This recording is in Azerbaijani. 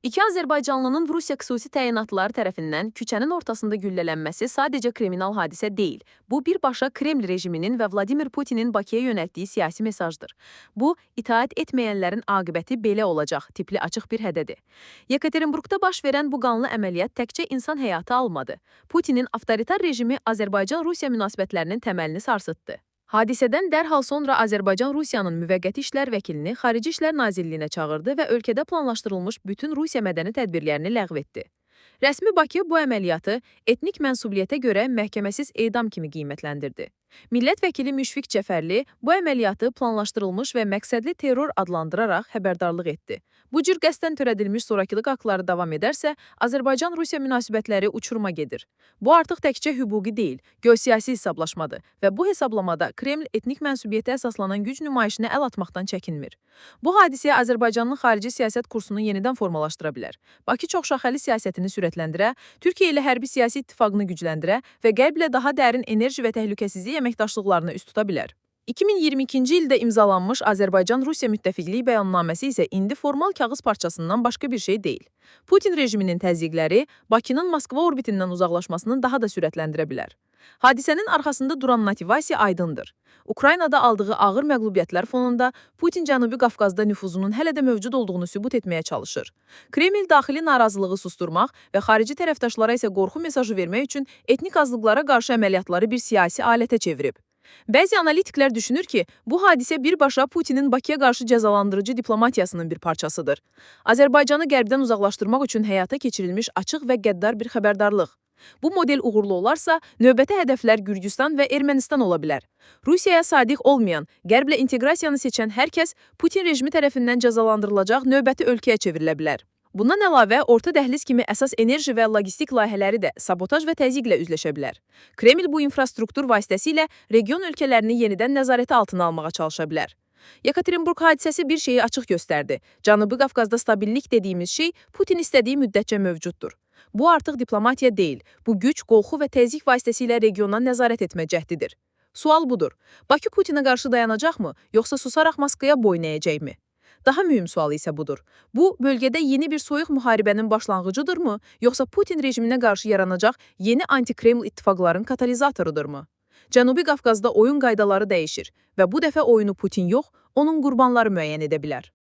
İki Azərbaycanlının Rusiya xüsusi təyinatları tərəfindən küçənin ortasında güllələnməsi sadəcə kriminal hadisə deyil. Bu, birbaşa Kreml rejiminin və Vladimir Putinin Bakıya yönəltdiyi siyasi mesajdır. Bu, itaat etməyənlərin aqibəti belə olacaq tipli açıq bir hədədir. Yekaterinburqda baş verən bu qanlı əməliyyat təkcə insan həyatı almadı. Putinin avtoritar rejimi Azərbaycan-Rusiya münasibətlərinin təməlini sarsıtdı. Hadisədən dərhal sonra Azərbaycan Rusiyanın müvəqqəti işlər vəkilini Xarici İşlər Nazirliyinə çağırdı və ölkədə planlaşdırılmış bütün Rusiya mədəni tədbirlərini ləğv etdi. Rəsmi Bakı bu əməliyyatı etnik mənsubiyyətə görə məhkəməsiz edam kimi qiymətləndirdi. Millət vəkili Müşfiq Cəfərli bu əməliyyatı planlaşdırılmış və məqsədli terror adlandıraraq xəbərdarlıq etdi. Bu cür qəsdən törədilmiş zorakılıq aktları davam edərsə, Azərbaycan-Rusiya münasibətləri uçuruma gedir. Bu artıq təkcə hüquqi deyil, geosiyasi hesablaşmadır və bu hesablamada Kreml etnik mənsubiyyətə əsaslanan güc nümayişinə əl atmaqdan çəkinmir. Bu hadisə Azərbaycanın xarici siyasət kursunu yenidən formalaşdıra bilər. Bakı çoxşaxəli siyasətini sürətləndirə, Türkiyə ilə hərbi siyasi ittifaqını gücləndirə və Qərblə daha dərin enerji və təhlükəsizlik əməkdaşlıqlarını üst tuta bilər. 2022-ci ildə imzalanmış Azərbaycan-Rusiya müttəfiqlik bəyannaməsi isə indi formal kağız parçasından başqa bir şey deyil. Putin rejiminin təzyiqləri Bakının Moskva orbitindən uzaqlaşmasını daha da sürətləndirə bilər. Hadisənin arxasında duran motivasiya aydındır. Ukraynada aldığı ağır məğlubiyyətlər fonunda Putin Cənubi Qafqazda nüfuzunun hələ də mövcud olduğunu sübut etməyə çalışır. Kreml daxili narazılığı susturmaq və xarici tərəfdaşlara isə qorxu mesajı vermək üçün etnik azlıqlara qarşı əməliyyatları bir siyasi alətə çevirib. Bəzi analitiklər düşünür ki, bu hadisə birbaşa Putinin Bakıya qarşı cəzalandırıcı diplomatiyasının bir parçasıdır. Azərbaycanı qərbdən uzaqlaşdırmaq üçün həyata keçirilmiş açıq və qəddar bir xəbərdarlıq. Bu model uğurlu olarsa, növbəti hədəflər Gürcüstan və Ermənistan ola bilər. Rusiyaya sadiq olmayan, qərblə inteqrasiyanı seçən hər kəs Putin rejimi tərəfindən cəzalandırılacaq növbəti ölkəyə çevrilə bilər. Bundan əlavə, orta dəhliz kimi əsas enerji və logistik layihələri də sabotaj və təzyiqlə üzləşə bilər. Kreml bu infrastruktur vasitəsilə region ölkələrini yenidən nəzarəti altına almağa çalışa bilər. Yekaterinburq hadisəsi bir şeyi açıq göstərdi. Cənubi Qafqazda stabillik dediyimiz şey Putin istədiyi müddətcə mövcuddur. Bu artıq diplomatiya deyil, bu güc, qorxu və təzyiq vasitəsilə regiona nəzarət etmə cəhdidir. Sual budur, Bakı Putinə qarşı dayanacaqmı, yoxsa susaraq Moskvaya boyun əyəcəkmi? Daha mühüm sual isə budur. Bu, bölgədə yeni bir soyuq müharibənin başlanğıcıdırmı, yoxsa Putin rejiminə qarşı yaranacaq yeni anti-Kreml ittifaqların katalizatorudur? Cənubi Qafqazda oyun qaydaları dəyişir və bu dəfə oyunu Putin yox, onun qurbanları müəyyən edə bilər.